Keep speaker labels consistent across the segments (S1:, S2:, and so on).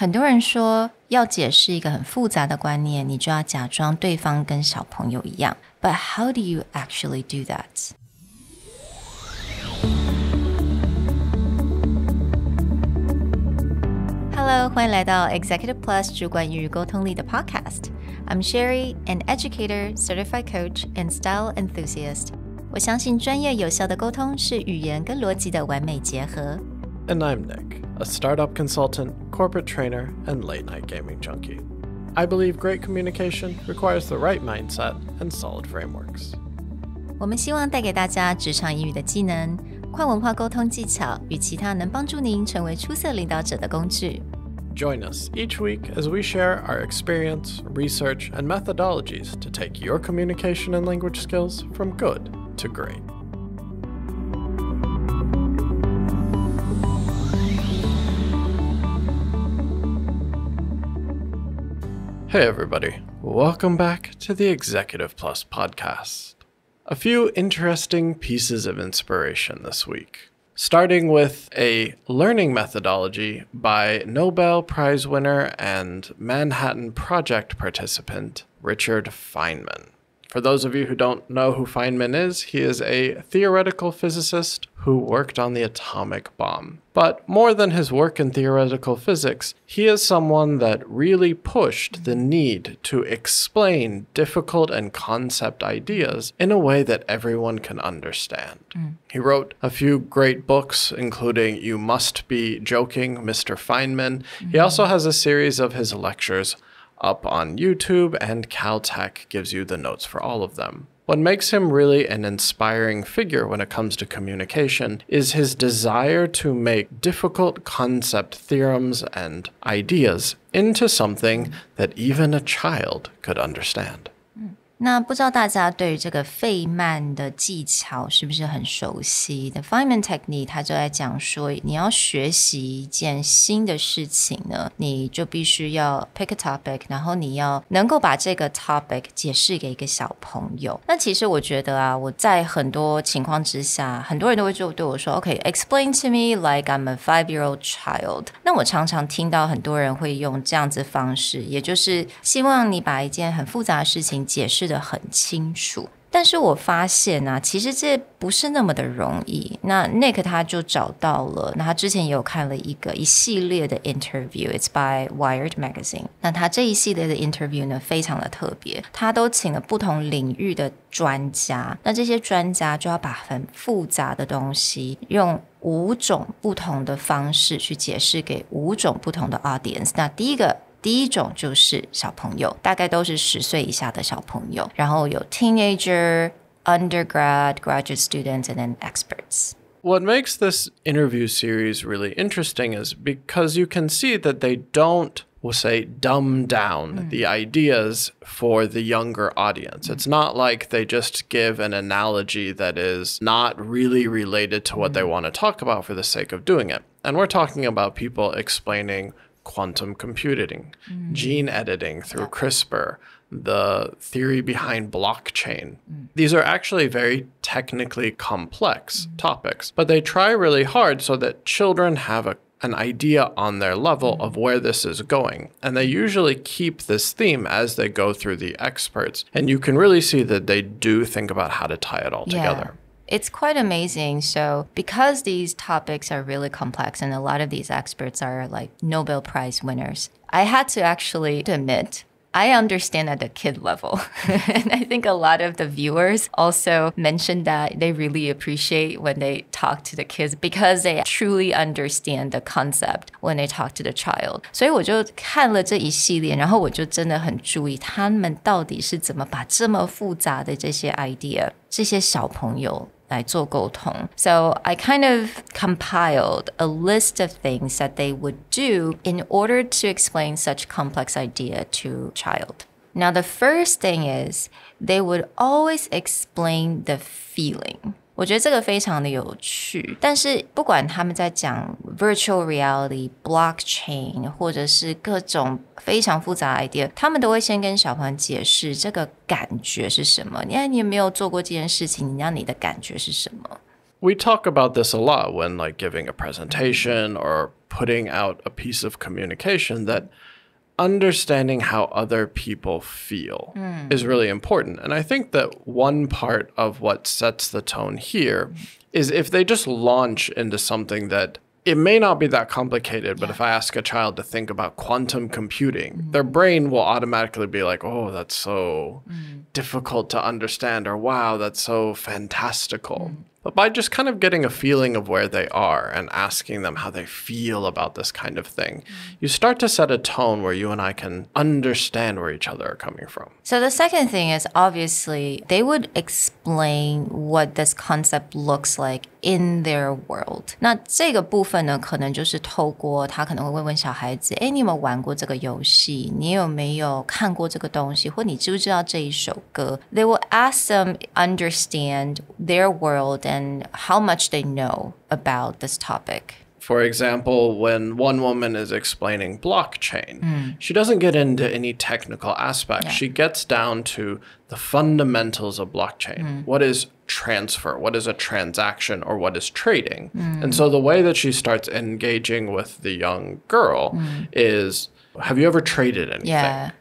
S1: 很多人说要解释一个很复杂的观念，你就要假装对方跟小朋友一样。But how do you actually do that? Hello, 欢迎来到 Executive Plus 主管与沟通力的 Podcast. I'm Sherry, an educator, certified coach, and style enthusiast. 我相信专业有效的沟通是语言跟逻辑的完美结合。
S2: And I'm Nick, a startup consultant, corporate trainer, and late-night gaming junkie. I believe great communication requires the right mindset and solid frameworks.
S1: 我们希望带给大家职场英语的技能、跨文化沟通技巧与其他能帮助您成为出色领导者的工具。
S2: Join us each week as we share our experience, research, and methodologies to take your communication and language skills from good to great. Hey everybody, welcome back to the Executive Plus podcast. A few interesting pieces of inspiration this week. Starting with a learning methodology by Nobel Prize winner and Manhattan Project participant, Richard Feynman. For those of you who don't know who Feynman is, he is a theoretical physicist who worked on the atomic bomb. But more than his work in theoretical physics, he is someone that really pushed the need to explain difficult and concept ideas in a way that everyone can understand. He wrote a few great books, including You Must Be Joking, Mr. Feynman. He also has a series of his lectures up on YouTube, and Caltech gives you the notes for all of them. What makes him really an inspiring figure when it comes to communication is his desire to make difficult concept theorems and ideas into something that even a child could understand.
S1: 那不知道大家对于这个费曼的技巧是不是很熟悉？ The Feynman technique 它就在讲说，你要学习一件新的事情呢，你就必须要 pick a topic， 然后你要能够把这个 topic 解释给一个小朋友。那其实我觉得啊，我在很多情况之下，很多人都会对我说 OK, explain to me like I'm a 5-year-old child。 那我常常听到很多人会用这样子方式，也就是希望你把一件很复杂的事情解释得很清楚。但是我发现啊，其实这不是那么的容易。那 Nick 他就找到了，那他之前也有看了一系列的 interview，It's by Wired Magazine。那他这一系列的 interview 呢，非常的特别，他都请了不同领域的专家。那这些专家就要把很复杂的东西用5种不同的方式去解释给5种不同的 audience。那第一种就是小朋友，大概都是10岁以下的小朋友，然后有 teenager, undergrad, graduate students, and then experts.
S2: What makes this interview series really interesting is because you can see that they don't, we'll say, dumb down the ideas for the younger audience. It's not like they just give an analogy that is not really related to what they want to talk about for the sake of doing it. And we're talking about people explaining quantum computing, gene editing through CRISPR, the theory behind blockchain. These are actually very technically complex topics, but they try really hard so that children have an idea on their level of where this is going. And they usually keep this theme as they go through the experts. And you can really see that they do think about how to tie it all together.
S1: It's quite amazing. So because these topics are really complex and a lot of these experts are like Nobel Prize winners, I had to actually admit I understand at the kid level. And I think a lot of the viewers also mentioned that they really appreciate when they talk to the kids because they truly understand the concept when they talk to the child. 所以我就看了这一系列，然后我就真的很注意他们到底是怎么把这么复杂的这些 idea 这些小朋友来做沟通。 So I kind of compiled a list of things that they would do in order to explain such complex idea to a child. Now the first thing is they would always explain the feeling. 我觉得这个非常的有趣，但是不管他们在讲 virtual reality, blockchain 或者是各种非常复杂的 idea， 他们都会先跟小朋友解释这个感觉是什么。你有没有做过这件事情，你的感觉是什么？
S2: We talk about this a lot when giving a presentation or putting out a piece of communication that understanding how other people feel is really important. And I think that one part of what sets the tone here is if they just launch into something that it may not be that complicated, but if I ask a child to think about quantum computing, their brain will automatically be like, oh, that's so difficult to understand, or wow, that's so fantastical. But by just kind of getting a feeling of where they are and asking them how they feel about this kind of thing, you start to set a tone where you and I can understand where each other are coming from.
S1: So the second thing is obviously they would explain what this concept looks like in their world. 那这个部分呢，可能就是透过他可能会问小孩子，你有没有玩过这个游戏？你有没有看过这个东西？或你知不知道这一首歌？ They will ask them understand their world and how much they know about this topic.
S2: For example, when one woman is explaining blockchain, she doesn't get into any technical aspects. Yeah. She gets down to the fundamentals of blockchain. What is transfer? What is a transaction? Or what is trading? And so the way that she starts engaging with the young girl is, have you ever traded anything?
S1: Yeah.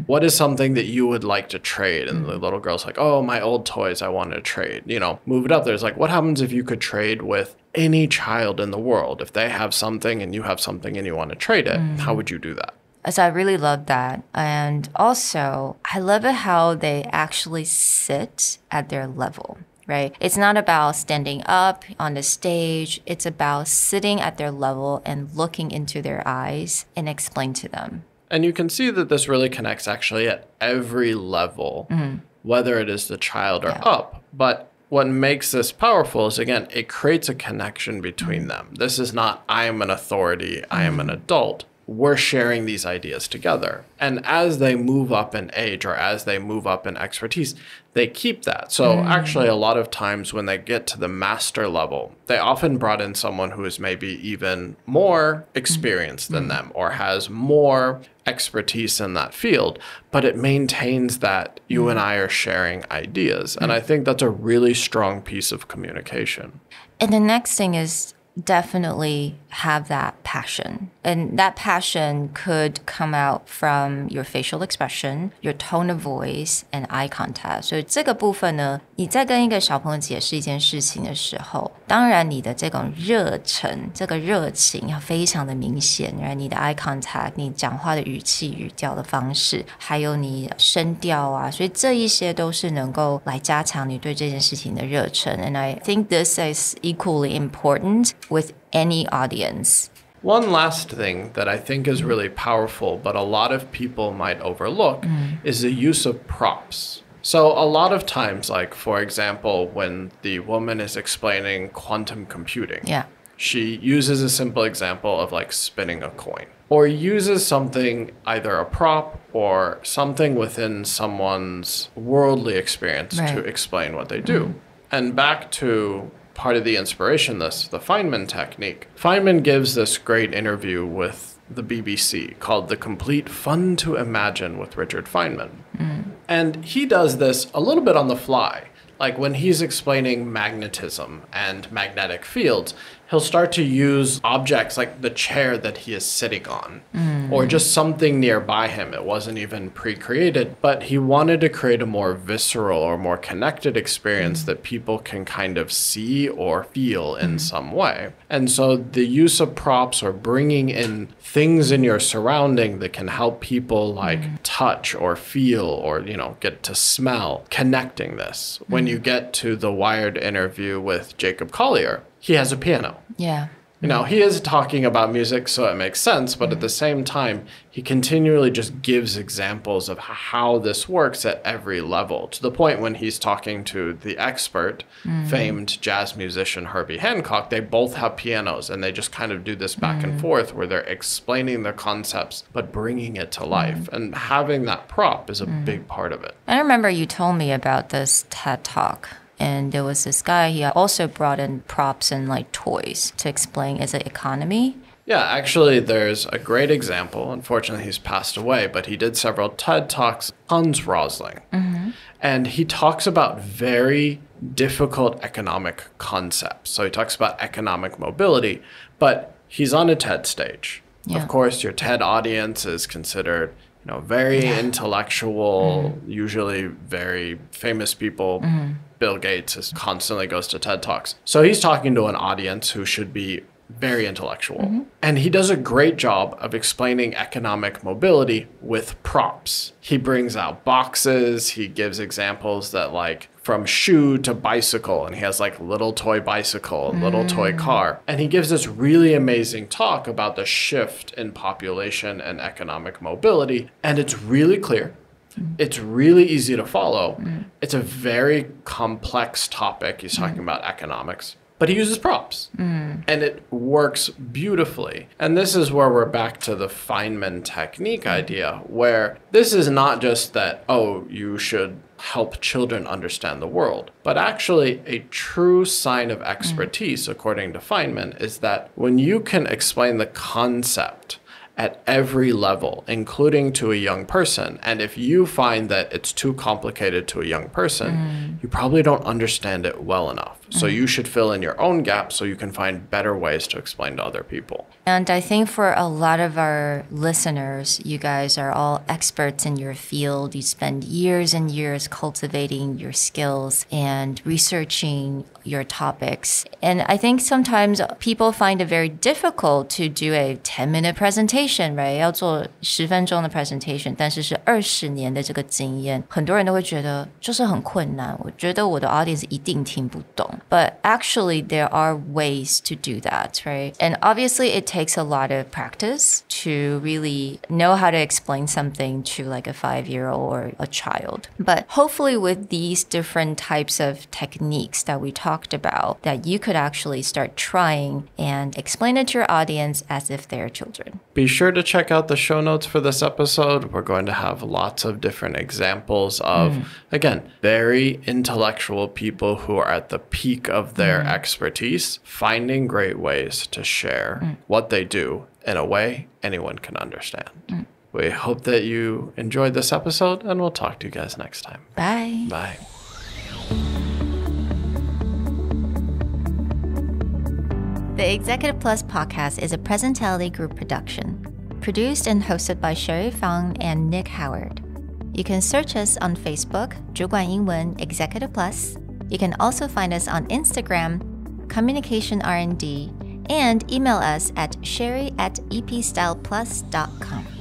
S2: What is something that you would like to trade? And the little girl's like, oh, my old toys I want to trade. You know, move it up. There's like, what happens if you could trade with any child in the world? If they have something and you have something and you want to trade it, how would you do that?
S1: So I really love that. And also, I love it how they actually sit at their level. Right? It's not about standing up on the stage. It's about sitting at their level and looking into their eyes and explain to them.
S2: And you can see that this really connects actually at every level, whether it is the child or up. But what makes this powerful is, again, it creates a connection between them. This is not, I am an authority, I am an adult. We're sharing these ideas together. And as they move up in age or as they move up in expertise, they keep that. So actually, a lot of times when they get to the master level, they often brought in someone who is maybe even more experienced than them or has more expertise in that field, but it maintains that you and I are sharing ideas. And I think that's a really strong piece of communication.
S1: And the next thing is definitely have that passion. And that passion could come out from your facial expression, your tone of voice, and eye contact. 所以这个部分呢，你在跟一个小朋友解释一件事情的时候，当然你的这种热忱，这个热情要非常的明显，然后你的 eye contact， 你讲话的语气、语调的方式，还有你声调啊，所以这一些都是能够来加强你对这件事情的热忱。And I think this is equally important with any audience.
S2: One last thing that I think is really powerful, but a lot of people might overlook, is the use of props. So a lot of times, like, for example, when the woman is explaining quantum computing, she uses a simple example of like spinning a coin, or uses something, either a prop or something within someone's worldly experience to explain what they do. And back to part of the inspiration, the Feynman technique. Feynman gives this great interview with the BBC called The Complete Fun to Imagine with Richard Feynman. And he does this a little bit on the fly. Like when he's explaining magnetism and magnetic fields, he'll start to use objects like the chair that he is sitting on, or just something nearby him. It wasn't even pre-created, but he wanted to create a more visceral or more connected experience that people can kind of see or feel in some way. And so the use of props or bringing in things in your surrounding that can help people like touch or feel or, you know, get to smell, connecting this. When you get to the Wired interview with Jacob Collier, he has a piano.
S1: Yeah.
S2: You know, he is talking about music, so it makes sense. But at the same time, he continually just gives examples of how this works at every level, to the point when he's talking to the expert, famed jazz musician Herbie Hancock, they both have pianos, and they just kind of do this back and forth where they're explaining their concepts, but bringing it to life. And having that prop is a big part of it.
S1: I remember you told me about this TED Talk. And there was this guy, he also brought in props and like toys to explain, is it economy?
S2: Yeah, actually, there's a great example. Unfortunately, he's passed away, but he did several TED Talks, Hans Rosling. And he talks about very difficult economic concepts. So he talks about economic mobility, but he's on a TED stage.
S1: Yeah.
S2: Of course, your TED audience is considered, very intellectual, usually very famous people. Bill Gates constantly goes to TED Talks. So he's talking to an audience who should be very intellectual. And he does a great job of explaining economic mobility with props. He brings out boxes. He gives examples that like from shoe to bicycle, and he has like little toy bicycle, little toy car. And he gives this really amazing talk about the shift in population and economic mobility. And it's really clear. It's really easy to follow. It's a very complex topic. He's talking about economics. But he uses props, and it works beautifully. And this is where we're back to the Feynman technique idea, where this is not just that, you should help children understand the world, but actually a true sign of expertise, according to Feynman, is that when you can explain the concept at every level, including to a young person. And if you find that it's too complicated to a young person, you probably don't understand it well enough. So you should fill in your own gaps so you can find better ways to explain to other people.
S1: And I think for a lot of our listeners, you guys are all experts in your field. You spend years and years cultivating your skills and researching your topics. And I think sometimes people find it very difficult to do a 10-minute presentation, right? 要做10分钟的 presentation, 但是是20年的这个经验，很多人都会觉得就是很困难。我觉得我的 audience 一定听不懂。But actually, there are ways to do that, right? And obviously, it takes a lot of practice to really know how to explain something to like a 5-year-old or a child. But hopefully, with these different types of techniques that we talked about, that you could actually start trying and explain it to your audience as if they're children.
S2: Be sure to check out the show notes for this episode. We're going to have lots of different examples of, again, very intellectual people who are at the peak of their expertise, finding great ways to share what they do in a way anyone can understand. We hope that you enjoyed this episode, and we'll talk to you guys next time.
S1: Bye.
S2: Bye.
S1: The Executive Plus podcast is a Presentality Group production, produced and hosted by Sherry Fang and Nick Howard. You can search us on Facebook, 主管英文 Executive Plus. You can also find us on Instagram, Communication R&D, and email us at sherry@epstyleplus.com.